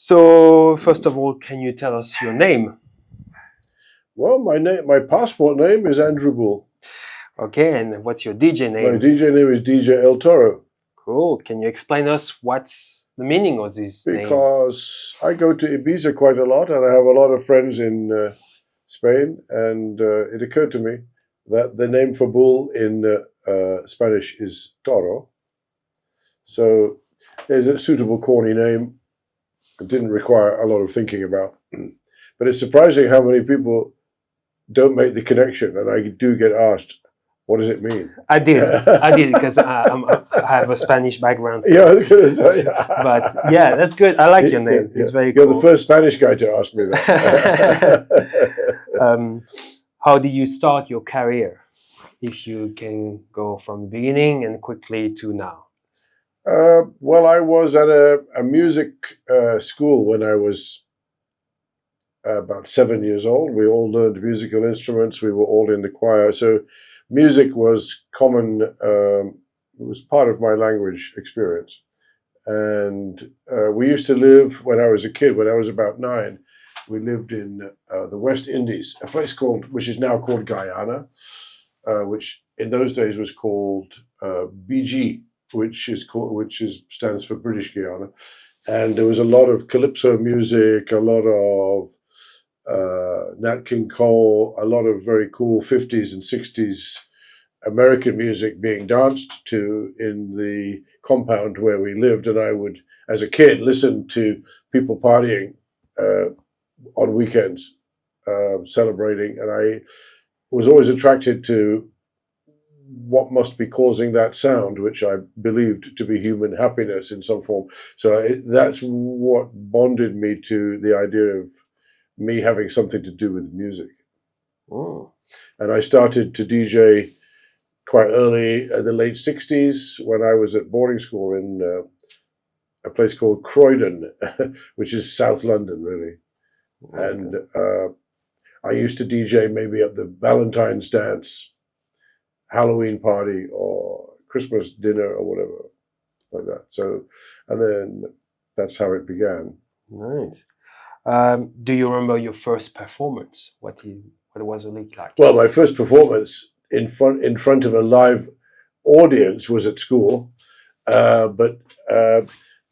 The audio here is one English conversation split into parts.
So, first of all, can you tell us your name? Well, my passport name is Andrew Bull. Okay, and what's your DJ My name? DJ name is DJ El Toro Cool. Can you explain us what's the meaning of this name? because I go to Ibiza quite a lot and I have a lot of friends in Spain. And it occurred to me that the name for bull in Spanish is Toro. So it's a suitable corny name. It didn't require a lot of thinking about. But it's surprising how many people don't make the connection. And I do get asked, what does it mean? I did because I have a Spanish background. So. Yeah, I was going to say. But yeah, that's good. I like your name. It's very You're cool. the first Spanish guy to ask me that. How did you start your career? If you can go from the beginning and quickly to now. Well, I was at a music school when I was about 7 years old. We all learned musical instruments. We were all in the choir. So music was common. It was part of my language experience. And we used to live, when I was a kid, when I was about 9, we lived in the West Indies, a place which is now called Guyana, which in those days was called BG, which stands for British Guiana. And there was a lot of calypso music, a lot of Nat King Cole, a lot of very cool 50s and 60s American music being danced to in the compound where we lived. And I would, as a kid, listen to people partying on weekends, celebrating. And I was always attracted to what must be causing that sound, which I believed to be human happiness in some form. So that's what bonded me to the idea of me having something to do with music. Oh. And I started to DJ quite early in the late 60s when I was at boarding school in a place called Croydon, which is South London, really. Okay. And I used to DJ maybe at the Valentine's dance, Halloween party, or Christmas dinner, or whatever, like that. So, and then that's how it began. Nice. Do you remember your first performance? What was it like? Well, my first performance in front of a live audience was at school, but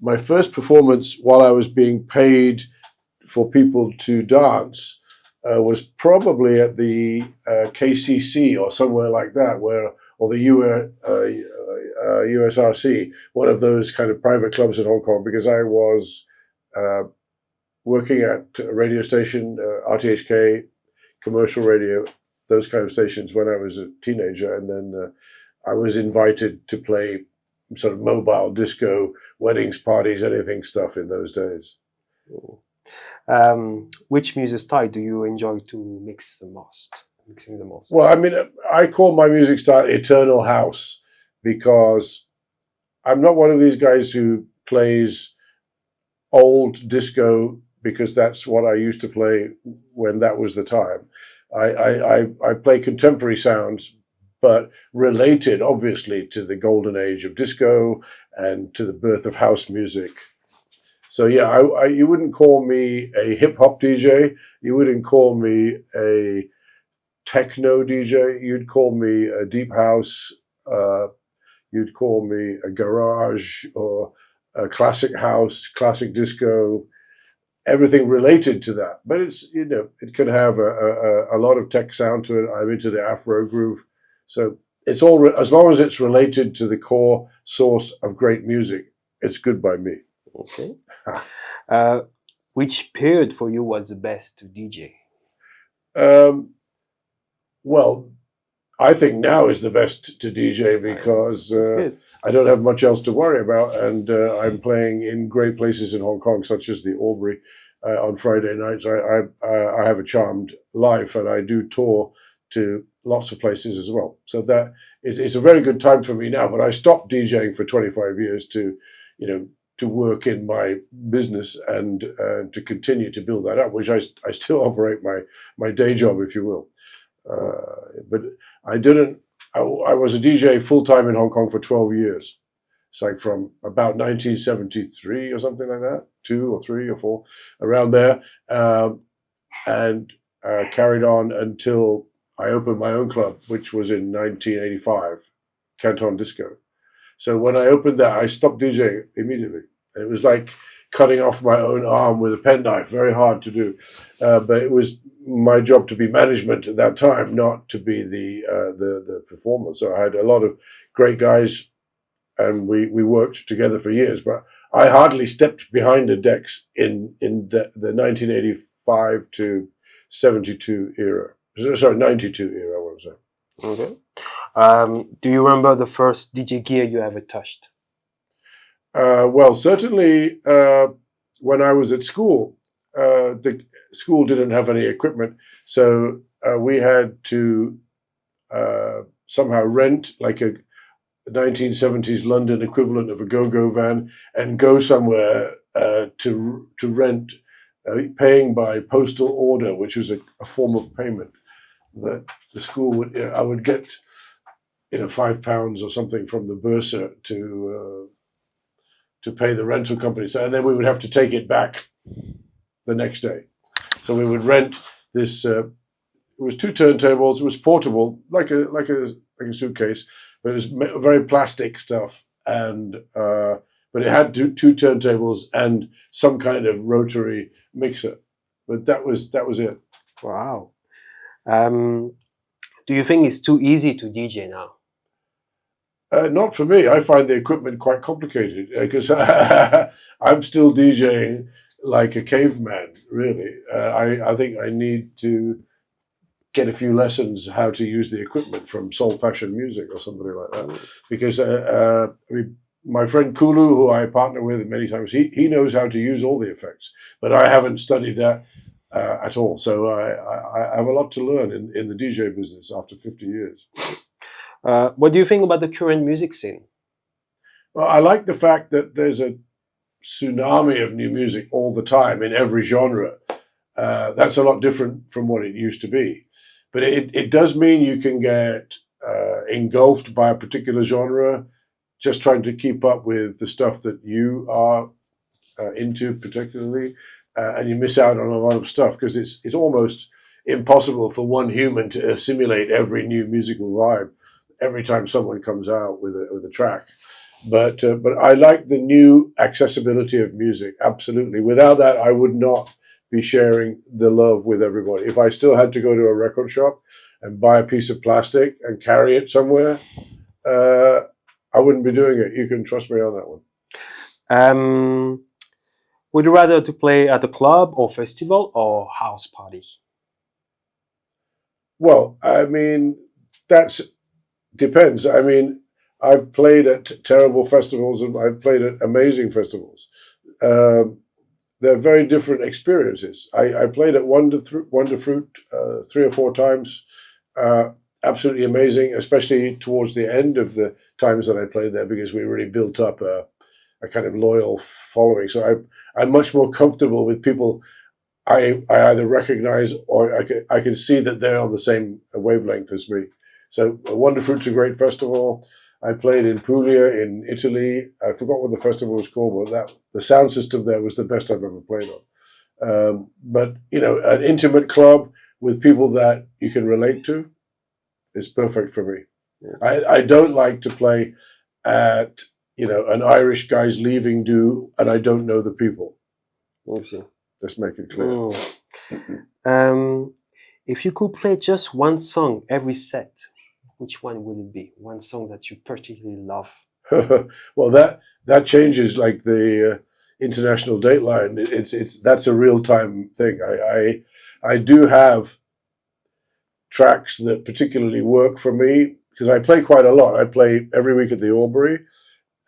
my first performance while I was being paid for people to dance was probably at the KCC or somewhere like that, or the USRC, one of those kind of private clubs in Hong Kong, because I was working at a radio station, RTHK, commercial radio, those kind of stations when I was a teenager. And then I was invited to play sort of mobile disco, weddings, parties, anything stuff in those days. Which music style do you enjoy to mixing the most? Well, I mean, I call my music style eternal house because I'm not one of these guys who plays old disco because that's what I used to play when that was the time. I play contemporary sounds, but related, obviously, to the golden age of disco and to the birth of house music. So yeah, you wouldn't call me a hip hop DJ. You wouldn't call me a techno DJ. You'd call me a deep house. You'd call me a garage or a classic house, classic disco. Everything related to that, but it's it can have a lot of tech sound to it. I'm into the Afro groove, so it's all as long as it's related to the core source of great music, it's good by me. Okay. Which period for you was the best to DJ? Well, I think now is the best to DJ because I don't have much else to worry about, and I'm playing in great places in Hong Kong, such as the Albury on Friday nights. I have a charmed life, and I do tour to lots of places as well. So that it's a very good time for me now. But I stopped DJing for 25 years to work in my business and to continue to build that up, which I still operate my day job, if you will. But I was a DJ full time in Hong Kong for 12 years. It's like from about 1973 or something like that, 2 or 3 or 4, around there, and carried on until I opened my own club, which was in 1985, Canton Disco. So when I opened that, I stopped DJing immediately. And it was like cutting off my own arm with a penknife, very hard to do. But it was my job to be management at that time, not to be the performer. So I had a lot of great guys, and we worked together for years. But I hardly stepped behind the decks in the 1985 to 72 era. Sorry, 92 era, what was that? Okay. Do you remember the first DJ gear you ever touched? Well, certainly when I was at school, the school didn't have any equipment, so we had to somehow rent like a 1970s London equivalent of a go-go van and go somewhere to rent, paying by postal order, which was a form of payment that the school would. I would get, £5 or something from the bursar to pay the rental company. So, and then we would have to take it back the next day. So we would rent this. It was 2 turntables. It was portable, like a suitcase, but it was very plastic stuff. And but it had two turntables and some kind of rotary mixer. But that was it. Wow. Do you think it's too easy to DJ now? Not for me. I find the equipment quite complicated because I'm still DJing like a caveman, really. I think I need to get a few lessons how to use the equipment from Soul Passion Music or somebody like that. Because my friend Kulu, who I partner with many times, he knows how to use all the effects, but I haven't studied that at all. So I have a lot to learn in the DJ business after 50 years. What do you think about the current music scene? Well, I like the fact that there's a tsunami of new music all the time in every genre. That's a lot different from what it used to be. But it does mean you can get engulfed by a particular genre, just trying to keep up with the stuff that you are into particularly, and you miss out on a lot of stuff because it's almost impossible for one human to assimilate every new musical vibe every time someone comes out with a track. But I like the new accessibility of music, absolutely. Without that, I would not be sharing the love with everybody. If I still had to go to a record shop and buy a piece of plastic and carry it somewhere, I wouldn't be doing it. You can trust me on that one. Would you rather to play at a club or festival or house party? Well, I mean, that's depends. I mean, I've played at terrible festivals and I've played at amazing festivals. They're very different experiences. I played at Wonder Fruit 3 or 4 times. Absolutely amazing, especially towards the end of the times that I played there, because we really built up a kind of loyal following. So I'm much more comfortable with people I either recognize or I can see that they're on the same wavelength as me. So Wonder Fruit's a great festival. I played in Puglia in Italy. I forgot what the festival was called, but the sound system there was the best I've ever played on. But an intimate club with people that you can relate to is perfect for me. Yeah. I don't like to play at an Irish guy's leaving do and I don't know the people. Okay. Let's make it clear. If you could play just one song every set, which one would it be? One song that you particularly love? Well, that changes like the international dateline. That's a real time thing. I do have tracks that particularly work for me because I play quite a lot. I play every week at the Albury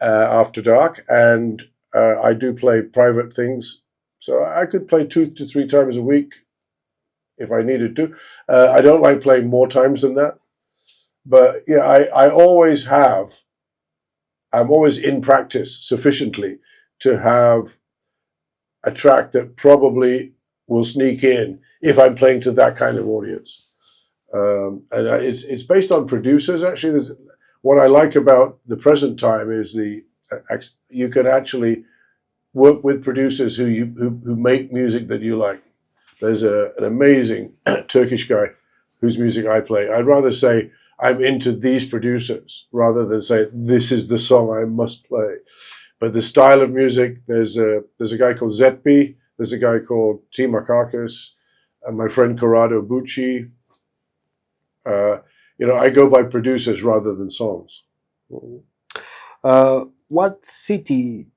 after dark, and I do play private things. So I could play 2 to 3 times a week if I needed to. I don't like playing more times than that. But yeah, I always have. I'm always in practice sufficiently to have a track that probably will sneak in if I'm playing to that kind of audience. And it's based on producers. Actually, what I like about the present time is you can actually work with producers who make music that you like. There's an amazing Turkish guy whose music I play. I'd rather say I'm into these producers rather than say this is the song I must play. But the style of music, there's a guy called Zetpi, there's a guy called T. Makakis, and my friend Corrado Bucci. I go by producers rather than songs. What city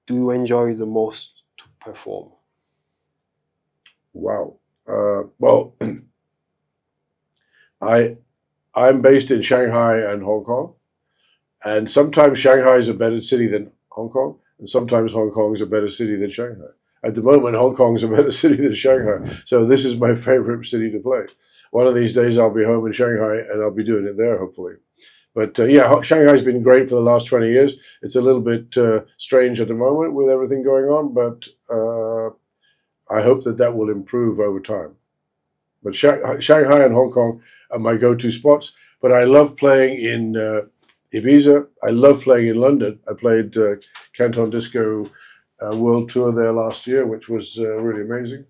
do you enjoy the most to perform? Wow. Well, I'm based in Shanghai and Hong Kong, and sometimes Shanghai is a better city than Hong Kong, and sometimes Hong Kong is a better city than Shanghai. At the moment, Hong Kong is a better city than Shanghai, so this is my favorite city to play. One of these days, I'll be home in Shanghai, and I'll be doing it there, hopefully. But Shanghai's been great for the last 20 years. It's a little bit strange at the moment with everything going on, but I hope that will improve over time. But Shanghai and Hong Kong are my go-to spots. But I love playing in Ibiza. I love playing in London. I played Canton Disco World Tour there last year, which was really amazing.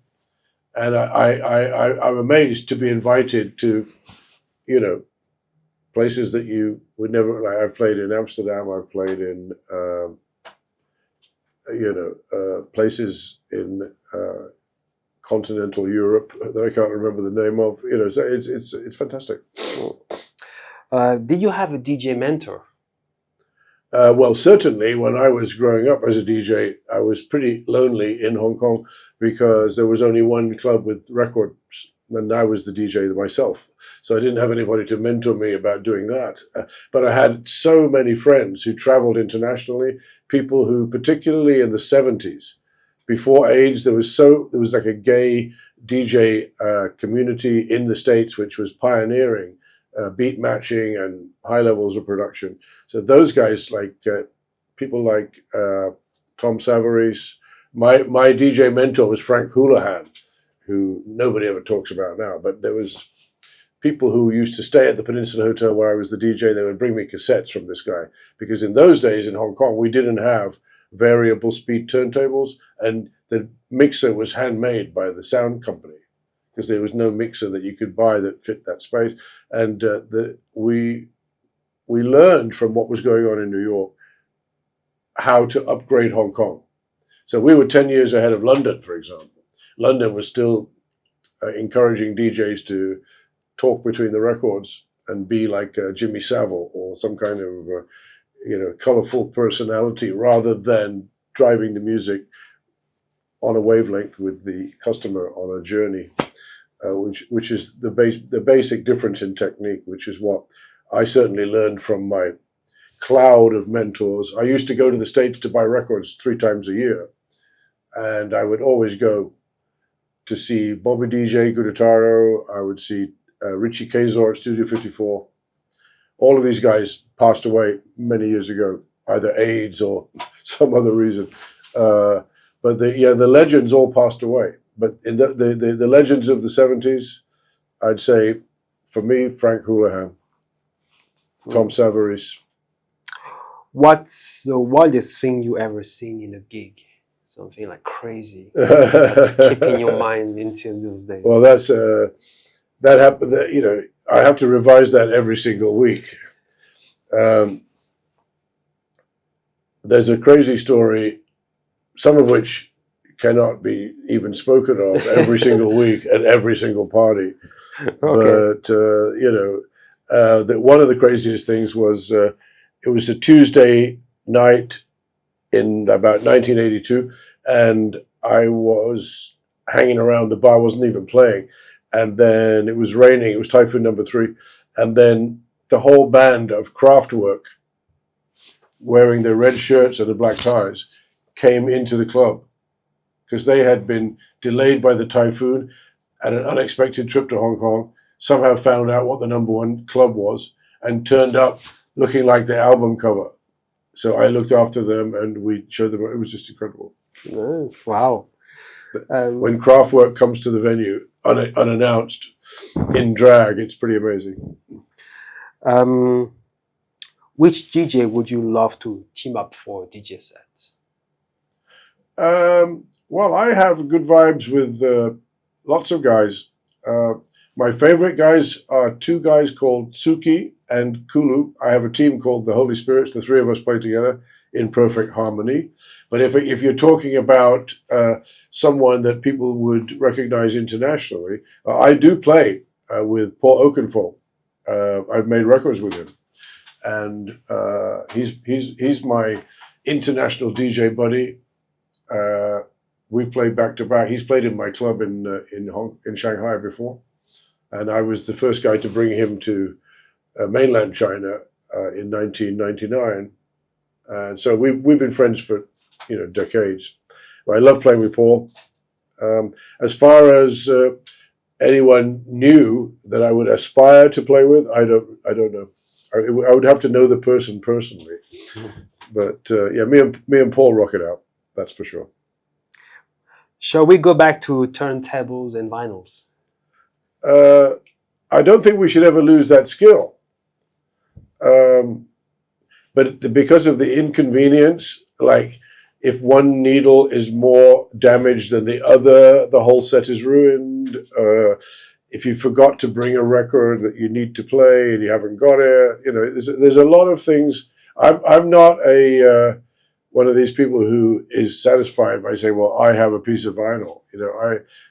And I'm amazed to be invited to, places that you would never. Like I've played in Amsterdam. I've played in, places in continental Europe that I can't remember the name of. So it's fantastic. Did you have a DJ mentor? Well, certainly when I was growing up as a DJ, I was pretty lonely in Hong Kong because there was only one club with records, and I was the DJ myself. So I didn't have anybody to mentor me about doing that. But I had so many friends who traveled internationally, people who, particularly in the 70s, before AIDS, there was like a gay DJ community in the States, which was pioneering beat matching and high levels of production. So those guys, like people like Tom Savarese, my DJ mentor was Frank Houlihan, who nobody ever talks about now. But there was people who used to stay at the Peninsula Hotel where I was the DJ. They would bring me cassettes from this guy, because in those days in Hong Kong we didn't have variable speed turntables, and the mixer was handmade by the sound company, because there was no mixer that you could buy that fit that space. And we learned from what was going on in New York how to upgrade Hong Kong. So we were 10 years ahead of London, for example. London was still encouraging DJs to talk between the records and be like Jimmy Savile or some kind of colorful personality, rather than driving the music on a wavelength with the customer on a journey. Which is the basic difference in technique, which is what I certainly learned from my cloud of mentors. I used to go to the States to buy records 3 times a year, and I would always go to see Bobby DJ Gudetaro. I would see Richie Kazor at Studio 54. All of these guys passed away many years ago, either AIDS or some other reason. But the legends all passed away. But in the legends of the 70s, I'd say, for me, Frank Houlihan, Tom Savarese. What's the wildest thing you ever seen in a gig? Something like crazy that's keeping your mind until those days. Well, that happened. I have to revise that every single week. There's a crazy story, some of which cannot be even spoken of every single week at every single party. Okay. But that one of the craziest things was it was a Tuesday night in about 1982, and I was hanging around. The bar wasn't even playing, and then it was raining. It was Typhoon number 3, and then the whole band of Kraftwerk, wearing their red shirts and the black ties, came into the club, because they had been delayed by the typhoon and an unexpected trip to Hong Kong, somehow found out what the #1 club was, and turned up looking like the album cover. So I looked after them, and we showed them. It was just incredible. Oh, wow. When Kraftwerk comes to the venue unannounced in drag, it's pretty amazing. Which DJ would you love to team up for a DJ set? Well, I have good vibes with lots of guys. My favorite guys are two guys called Suki and Kulu. I have a team called the Holy Spirits. The three of us play together in perfect harmony. But if you're talking about someone that people would recognize internationally, I do play with Paul Oakenfold. I've made records with him, and he's my international DJ buddy. We've played back to back. He's played in my club in Shanghai before, and I was the first guy to bring him to mainland China in 1999. And so we've been friends for decades. I love playing with Paul. As far as anyone new that I would aspire to play with, I don't know. I would have to know the person personally. But yeah, me and Paul rock it out. That's for sure. Shall we go back to turntables and vinyls? I don't think we should ever lose that skill. But because of the inconvenience, like if one needle is more damaged than the other, the whole set is ruined. If you forgot to bring a record that you need to play and you haven't got it, there's a lot of things. I'm not one of these people who is satisfied by saying, "Well, I have a piece of vinyl."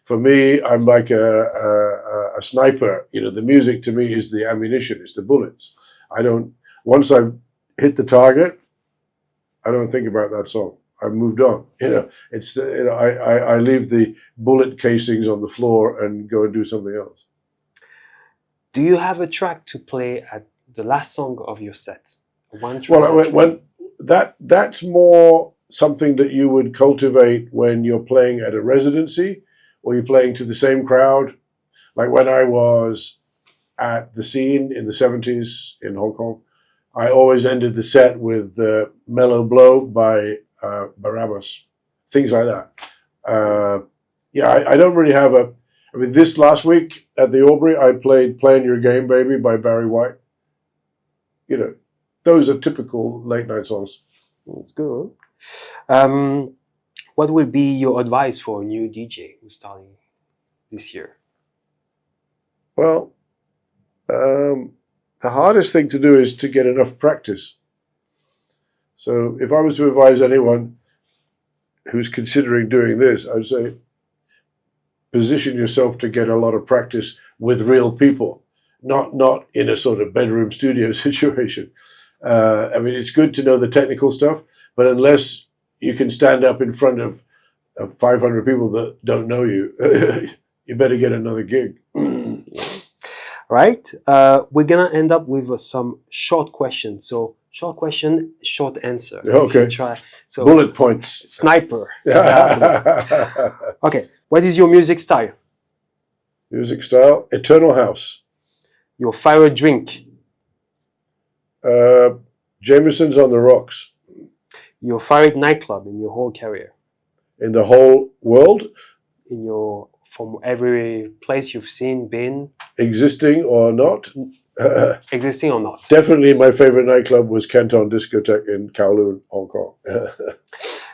For me, I'm like a sniper. The music to me is the ammunition, it's the bullets. Once I've hit the target, I don't think about that song. I've moved on. I leave the bullet casings on the floor and go and do something else. Do you have a track to play at the last song of your set? One track. Well, that's more something that you would cultivate when you're playing at a residency or you're playing to the same crowd. Like when I was at the Scene in the 70s in Hong Kong, I always ended the set with Mellow Blow by Barabbas, things like that. I don't really have this last week at the Aubrey, I played Playing Your Game, Baby by Barry White. Those are typical late night songs. That's good. What would be your advice for a new DJ who's starting this year? Well, the hardest thing to do is to get enough practice. So if I was to advise anyone who's considering doing this, I'd say position yourself to get a lot of practice with real people, not in a sort of bedroom studio situation. It's good to know the technical stuff, but unless you can stand up in front of 500 people that don't know you, you better get another gig. Right. We're gonna end up with some short questions. So short question, short answer. Okay. Try. So bullet points. Sniper. Okay. What is your music style? Music style, Eternal House. Your favorite drink? Jameson's on the rocks. Your favorite nightclub in your whole career? In the whole world? From every place you've been? Existing or not? Existing or not? Definitely my favorite nightclub was Canton Discotheque in Kowloon, Hong Kong.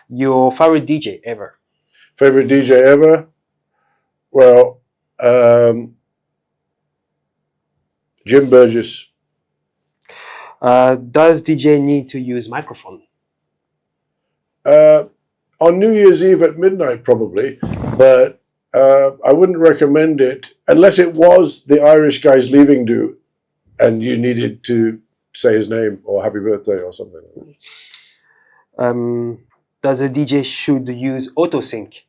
Your favorite DJ ever? Favorite DJ ever? Well, Jim Burgess. Does DJ need to use microphone? On New Year's Eve at midnight, probably, but I wouldn't recommend it unless it was the Irish guy's leaving do and you needed to say his name or happy birthday or something. Does a DJ should use auto-sync?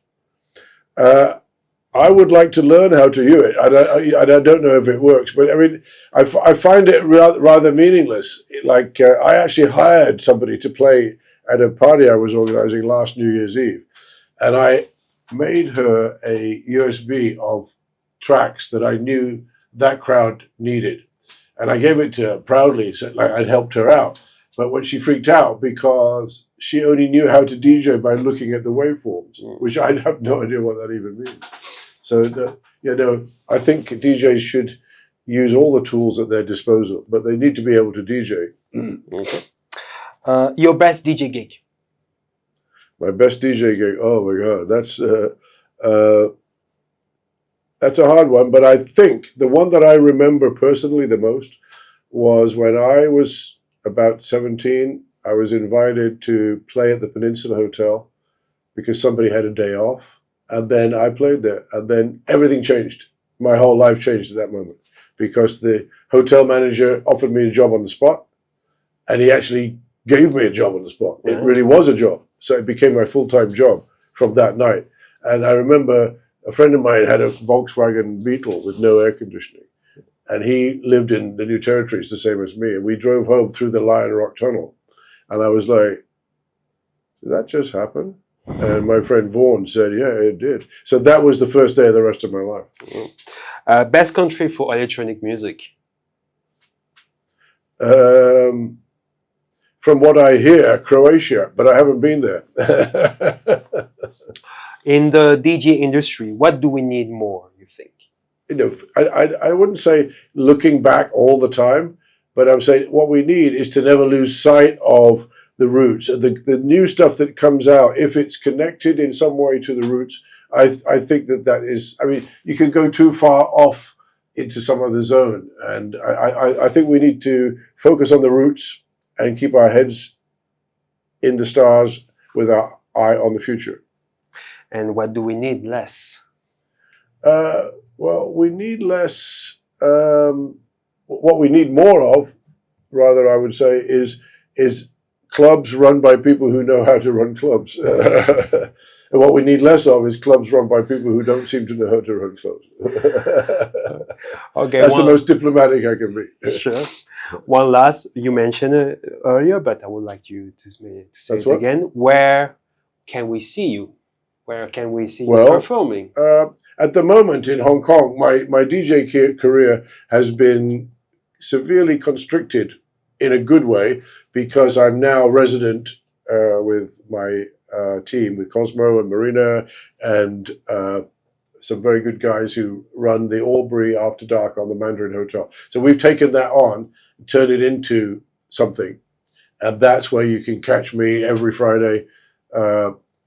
I would like to learn how to use it. I don't know if it works, but I find it rather meaningless. Like I actually hired somebody to play at a party I was organizing last New Year's Eve, and I made her a USB of tracks that I knew that crowd needed, and I gave it to her proudly, so like I'd helped her out. But when she freaked out because she only knew how to DJ by looking at the waveforms, which I have no idea what that even means. So, I think DJs should use all the tools at their disposal, but they need to be able to DJ. Okay. Your best DJ gig? My best DJ gig. Oh my God, that's a hard one. But I think the one that I remember personally the most was when I was about 17. I was invited to play at the Peninsula Hotel because somebody had a day off, and then I played there, and then everything changed. My whole life changed at that moment because the hotel manager offered me a job on the spot, and he actually gave me a job on the spot. It really was a job. So it became my full-time job from that night. And I remember a friend of mine had a Volkswagen Beetle with no air conditioning. And he lived in the New Territories, the same as me. And we drove home through the Lion Rock Tunnel. And I was like, did that just happen? And my friend Vaughan said, yeah, it did. So that was the first day of the rest of my life. Best country for electronic music? From what I hear, Croatia, but I haven't been there. In the DJ industry, what do we need more, you think? You know, I wouldn't say looking back all the time, but I'm saying what we need is to never lose sight of the roots. The new stuff that comes out, if it's connected in some way to the roots, I think that is, I mean, you can go too far off into some other zone. And I think we need to focus on the roots and keep our heads in the stars with our eye on the future. And what do we need less? Well, we need less. What we need more of, rather, I would say, is clubs run by people who know how to run clubs. And what we need less of is clubs run by people who don't seem to know how to run clubs. Okay, that's the most diplomatic I can be. Sure. One last, you mentioned it earlier, but I would like you to say it again. Where can we see you? Where can we see you performing? At the moment in Hong Kong, my DJ career has been severely constricted in a good way because I'm now resident with my team, with Cosmo and Marina and some very good guys who run the Albury After Dark on the Mandarin Hotel. So we've taken that on, turned it into something, and that's where you can catch me every Friday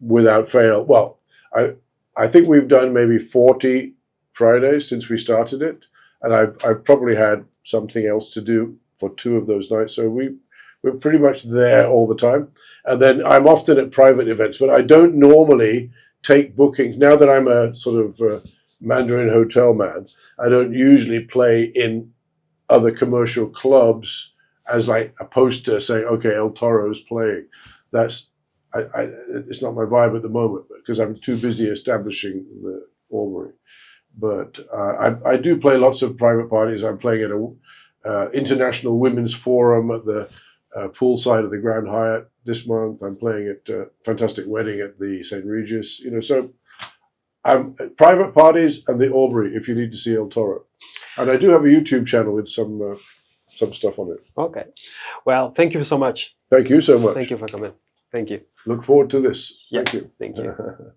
without fail. Well, I think we've done maybe 40 Fridays since we started it, and I've probably had something else to do for 2 of those nights. So we're pretty much there all the time. And then I'm often at private events, but I don't normally take bookings. Now that I'm a sort of Mandarin hotel man, I don't usually play in other commercial clubs as like a poster saying, okay, El Toro's playing. It's not my vibe at the moment because I'm too busy establishing the Albury. But I do play lots of private parties. I'm playing at a International Women's Forum at the poolside of the Grand Hyatt this month. I'm playing at Fantastic Wedding at the St. Regis. You know, so I'm private parties and the Albury if you need to see El Toro. And I do have a YouTube channel with some stuff on it. Okay. Well, thank you so much. Thank you so much. Thank you for coming. Thank you. Look forward to this. Yeah. Thank you. Thank you.